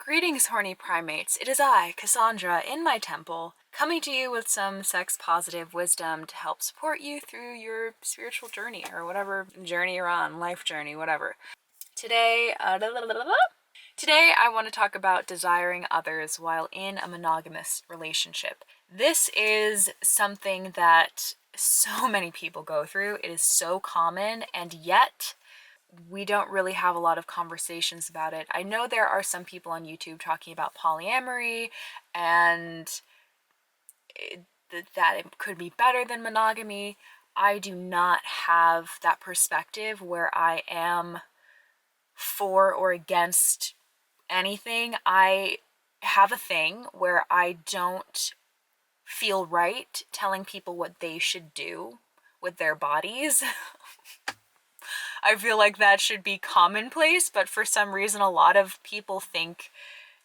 Greetings, horny primates. It is I, Cassandra, in my temple, coming to you with some sex-positive wisdom to help support you through your spiritual journey, or whatever journey you're on, life journey, whatever. Today, Today I want to talk about desiring others while in a monogamous relationship. This is something that so many people go through. It is so common, and yet we don't really have a lot of conversations about it. I know there are some people on YouTube talking about polyamory and that it could be better than monogamy. I do not have that perspective where I am for or against anything. I have a thing where I don't feel right telling people what they should do with their bodies. I feel like that should be commonplace, but for some reason a lot of people think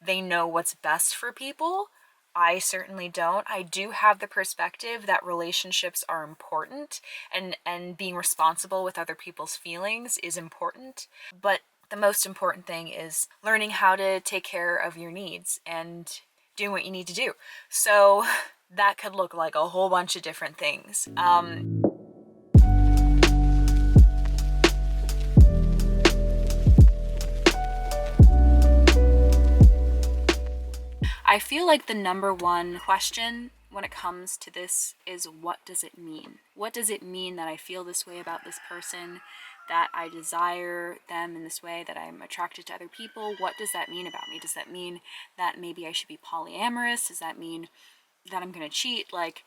they know what's best for people. I certainly don't. I do have the perspective that relationships are important and being responsible with other people's feelings is important, but the most important thing is learning how to take care of your needs and doing what you need to do. So that could look like a whole bunch of different things. I feel like the number one question when it comes to this is, what does it mean? What does it mean that I feel this way about this person, that I desire them in this way, that I'm attracted to other people? What does that mean about me? Does that mean that maybe I should be polyamorous? Does that mean that I'm gonna cheat? Like,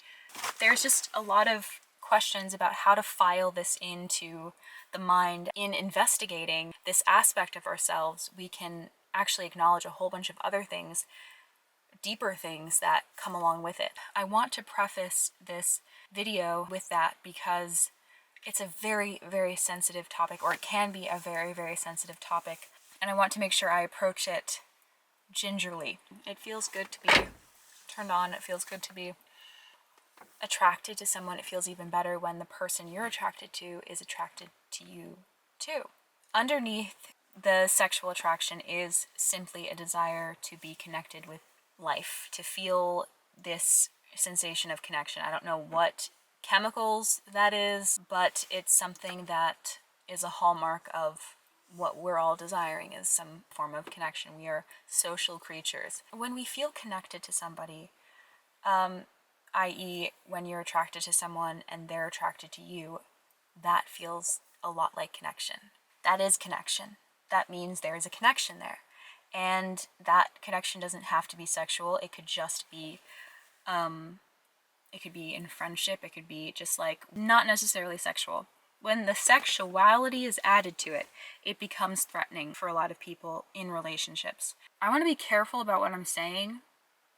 there's just a lot of questions about how to file this into the mind. In investigating this aspect of ourselves, we can actually acknowledge a whole bunch of other things, deeper things that come along with it. I want to preface this video with that because it's a very, very sensitive topic, or it can be a very, very sensitive topic, and I want to make sure I approach it gingerly. It feels good to be turned on. It feels good to be attracted to someone. It feels even better when the person you're attracted to is attracted to you too. Underneath the sexual attraction is simply a desire to be connected with life, to feel this sensation of connection. I don't know what chemicals that is, but it's something that is a hallmark of what we're all desiring, is some form of connection. We are social creatures. When we feel connected to somebody, i.e. when you're attracted to someone and they're attracted to you, that feels a lot like connection. That is connection. That means there is a connection there. And that connection doesn't have to be sexual. It could just be, it could be in friendship. It could be just like not necessarily sexual. When the sexuality is added to it, it becomes threatening for a lot of people in relationships. I want to be careful about what I'm saying.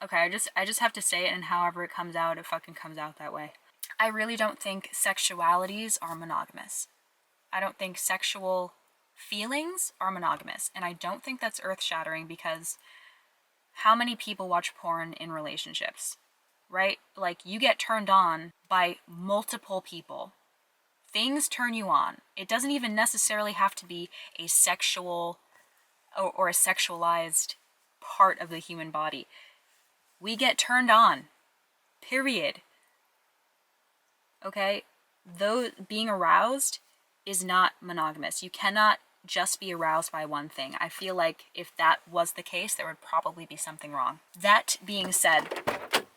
Okay, I just have to say it, and however it comes out, it fucking comes out that way. I really don't think sexualities are monogamous. I don't think sexual feelings are monogamous, and I don't think that's earth-shattering, because how many people watch porn in relationships, right? Like, you get turned on by multiple people. Things turn you on. It doesn't even necessarily have to be a sexual or a sexualized part of the human body. We get turned on, period. Okay? Though being aroused is not monogamous. You cannot just be aroused by one thing. I feel like if that was the case, there would probably be something wrong. That being said,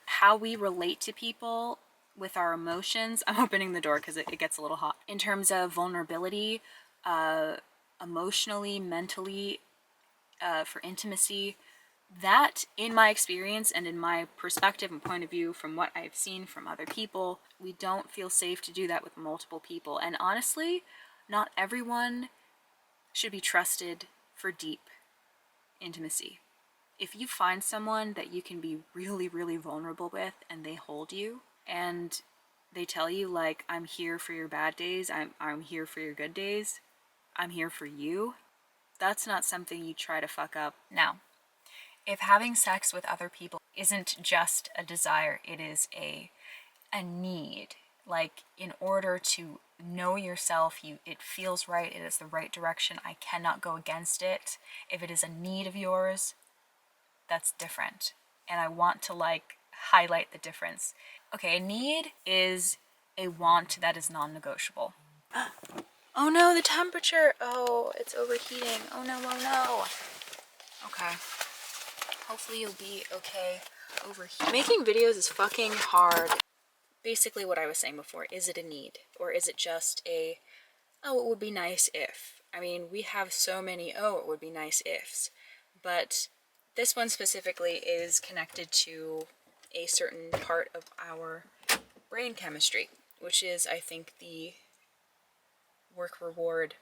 how we relate to people with our emotions, I'm opening the door because it gets a little hot, in terms of vulnerability, emotionally, mentally, for intimacy, that, in my experience and in my perspective and point of view from what I've seen from other people, we don't feel safe to do that with multiple people. And honestly, not everyone should be trusted for deep intimacy. If you find someone that you can be really, really vulnerable with, and they hold you and they tell you, like, I'm here for your bad days, I'm here for your good days, I'm here for you, that's not something you try to fuck up. Now, if having sex with other people isn't just a desire, it is a need. Like, in order to know yourself, it feels right, it is the right direction, I cannot go against it. If it is a need of yours, that's different. And I want to like highlight the difference. Okay, a need is a want that is non-negotiable. Oh no, the temperature. Oh, it's overheating. Oh no, oh no. Okay. Hopefully you'll be okay overheating. Making videos is fucking hard. Basically what I was saying before, is it a need? Or is it just a, oh, it would be nice if? I mean, we have so many, oh, it would be nice ifs. But this one specifically is connected to a certain part of our brain chemistry, which is, I think, the work-reward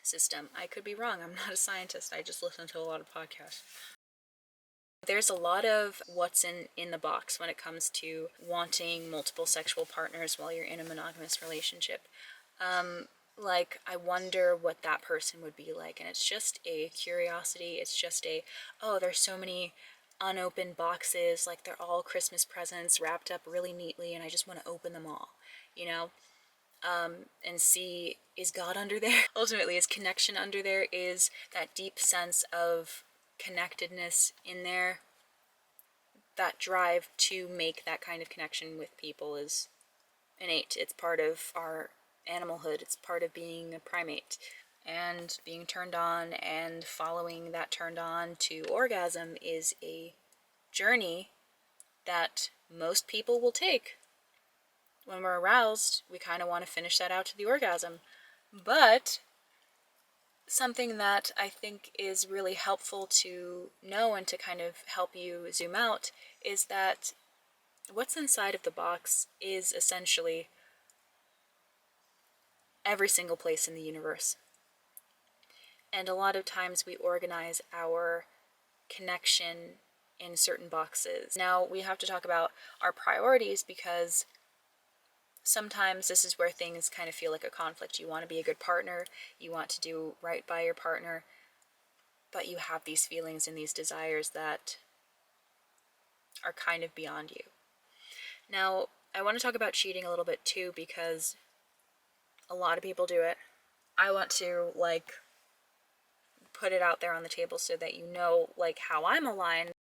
system. I could be wrong. I'm not a scientist. I just listen to a lot of podcasts. There's a lot of what's in the box when it comes to wanting multiple sexual partners while you're in a monogamous relationship. Like, I wonder what that person would be like. And it's just a curiosity. It's just a, oh, there's so many unopened boxes. Like, they're all Christmas presents wrapped up really neatly. And I just want to open them all, you know? And see, is God under there? Ultimately, is connection under there? Is that deep sense of connectedness in there? That drive to make that kind of connection with people is innate. It's part of our animalhood. It's part of being a primate. And being turned on and following that turned on to orgasm is a journey that most people will take. When we're aroused, we kind of want to finish that out to the orgasm. But something that I think is really helpful to know and to kind of help you zoom out is that what's inside of the box is essentially every single place in the universe. And a lot of times we organize our connection in certain boxes. Now we have to talk about our priorities, because sometimes this is where things kind of feel like a conflict. You want to be a good partner, you want to do right by your partner, but you have these feelings and these desires that are kind of beyond you. Now, I want to talk about cheating a little bit too, because a lot of people do it. I want to, like, put it out there on the table so that you know, like, how I'm aligned.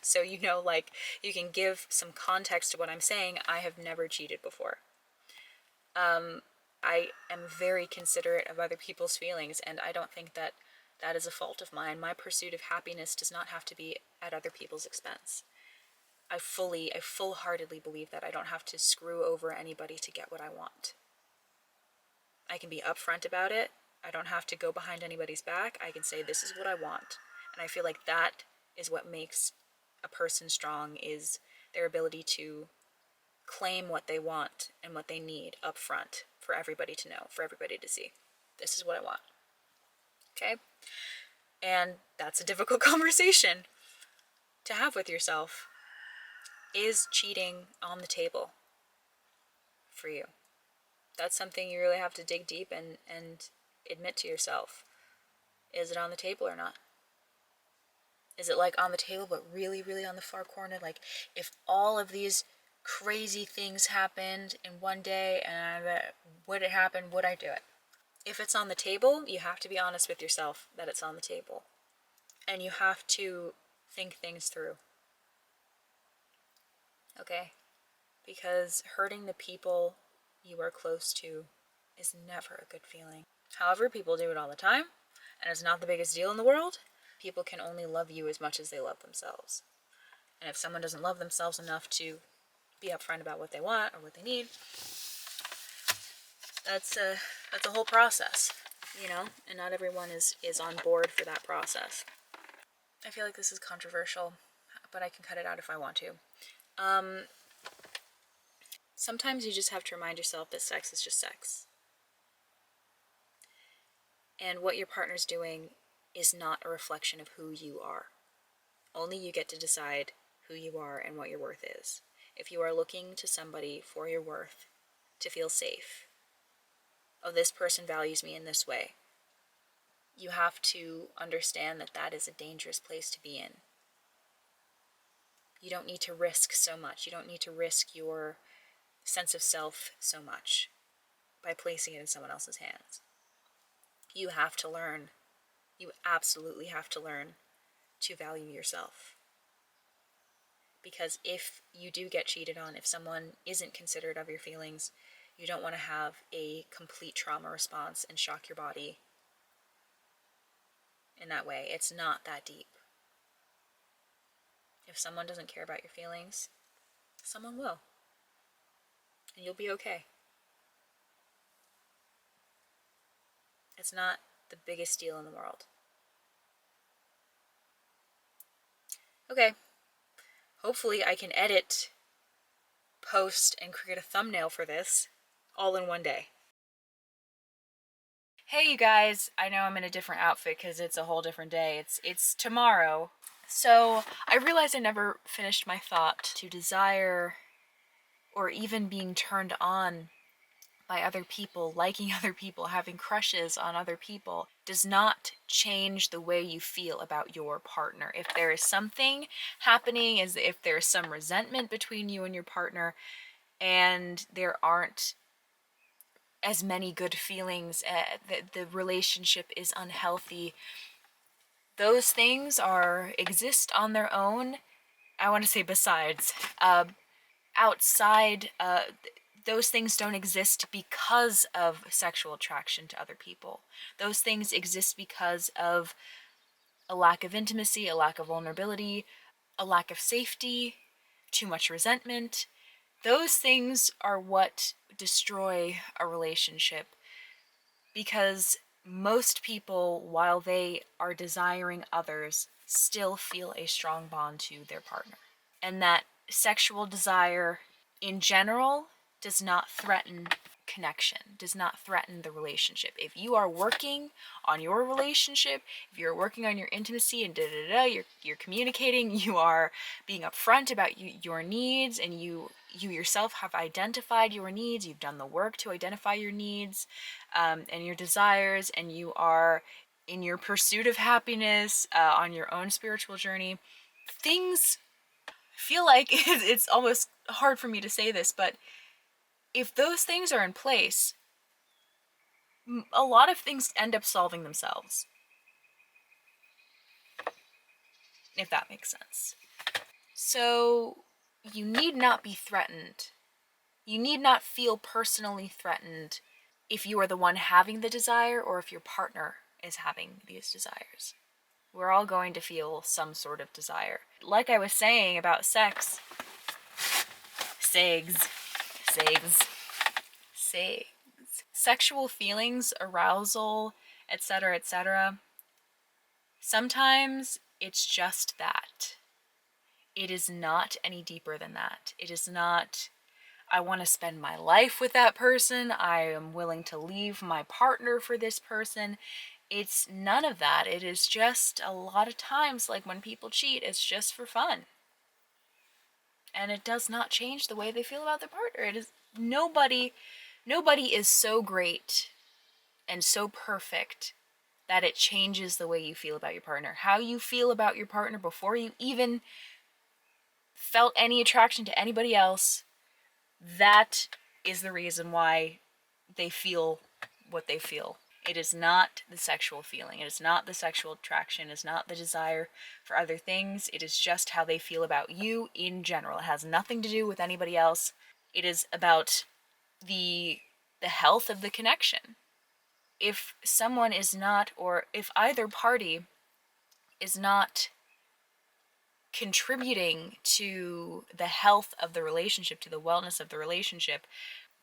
So you know, like, you can give some context to what I'm saying. I have never cheated before. I am very considerate of other people's feelings, and I don't think that that is a fault of mine. My pursuit of happiness does not have to be at other people's expense. I full-heartedly believe that I don't have to screw over anybody to get what I want. I can be upfront about it. I don't have to go behind anybody's back. I can say, this is what I want. And I feel like that is what makes a person strong, is their ability to claim what they want and what they need up front for everybody to know, for everybody to see. This is what I want. Okay? And that's a difficult conversation to have with yourself. Is cheating on the table for you? That's something you really have to dig deep and admit to yourself. Is it on the table or not? Is it like on the table but really, really on the far corner? Like, if all of these crazy things happened in one day and would it happen, would I do it? If it's on the table, you have to be honest with yourself that it's on the table. And you have to think things through. Okay? Because hurting the people you are close to is never a good feeling. However, people do it all the time, and it's not the biggest deal in the world. People can only love you as much as they love themselves. And if someone doesn't love themselves enough to be upfront about what they want or what they need, that's a whole process, you know? And not everyone is on board for that process. I feel like this is controversial, but I can cut it out if I want to. Sometimes you just have to remind yourself that sex is just sex. And what your partner's doing is not a reflection of who you are. Only you get to decide who you are and what your worth is. If you are looking to somebody for your worth, to feel safe, oh, this person values me in this way, you have to understand that that is a dangerous place to be in. You don't need to risk so much. You don't need to risk your sense of self so much by placing it in someone else's hands. You have to learn You absolutely have to learn to value yourself. Because if you do get cheated on, if someone isn't considerate of your feelings, you don't want to have a complete trauma response and shock your body in that way. It's not that deep. If someone doesn't care about your feelings, someone will. And you'll be okay. It's not the biggest deal in the world. Okay. Hopefully I can edit, post, and create a thumbnail for this all in one day. Hey you guys, I know I'm in a different outfit because it's a whole different day. It's tomorrow. So I realized I never finished my thought. To desire or even being turned on by other people, liking other people, having crushes on other people, does not change the way you feel about your partner. If there is something happening, as if there's some resentment between you and your partner, and there aren't as many good feelings, the relationship is unhealthy, those things exist on their own. I want to say besides, outside, those things don't exist because of sexual attraction to other people. Those things exist because of a lack of intimacy, a lack of vulnerability, a lack of safety, too much resentment. Those things are what destroy a relationship, because most people, while they are desiring others, still feel a strong bond to their partner. And that sexual desire in general does not threaten connection, does not threaten the relationship. If you are working on your relationship, if you're working on your intimacy and you're communicating, you are being upfront about your needs, and you yourself have identified your needs, you've done the work to identify your needs and your desires, and you are in your pursuit of happiness on your own spiritual journey, things feel like it's almost hard for me to say this, but if those things are in place, a lot of things end up solving themselves. If that makes sense. So you need not be threatened. You need not feel personally threatened if you are the one having the desire or if your partner is having these desires. We're all going to feel some sort of desire. Like I was saying about sex, sexual feelings, arousal, etc., sometimes it's just that. It is not any deeper than that. It is not, I want to spend my life with that person, I am willing to leave my partner for this person. It's none of that. It is just, a lot of times, like when people cheat, it's just for fun. And it does not change the way they feel about their partner. It is nobody is so great and so perfect that it changes the way you feel about your partner. How you feel about your partner before you even felt any attraction to anybody else, that is the reason why they feel what they feel. It is not the sexual feeling. It is not the sexual attraction. It is not the desire for other things. It is just how they feel about you in general. It has nothing to do with anybody else. It is about the health of the connection. If someone is not, or if either party is not contributing to the health of the relationship, to the wellness of the relationship,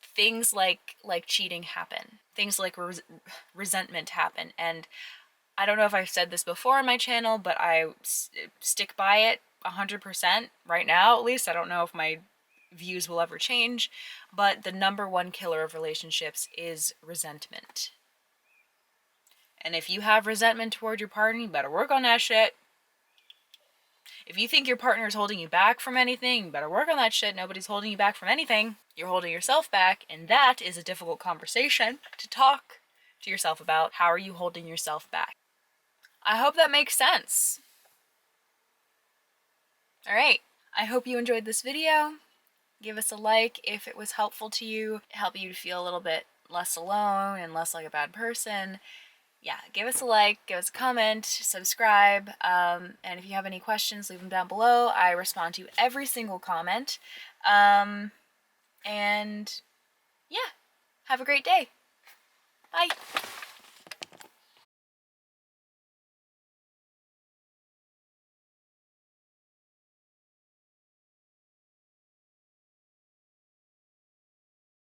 things like cheating happen. Things like resentment happen. And I don't know if I've said this before on my channel, but I stick by it 100% right now, at least. I don't know if my views will ever change, but the number one killer of relationships is resentment. And if you have resentment toward your partner, you better work on that shit. If you think your partner is holding you back from anything, you better work on that shit. Nobody's holding you back from anything. You're holding yourself back, and that is a difficult conversation to talk to yourself about. How are you holding yourself back? I hope that makes sense. Alright, I hope you enjoyed this video. Give us a like if it was helpful to you, help you to feel a little bit less alone and less like a bad person. yeah, give us a like, give us a comment, subscribe, and if you have any questions, leave them down below. I respond to every single comment. And yeah, have a great day. Bye.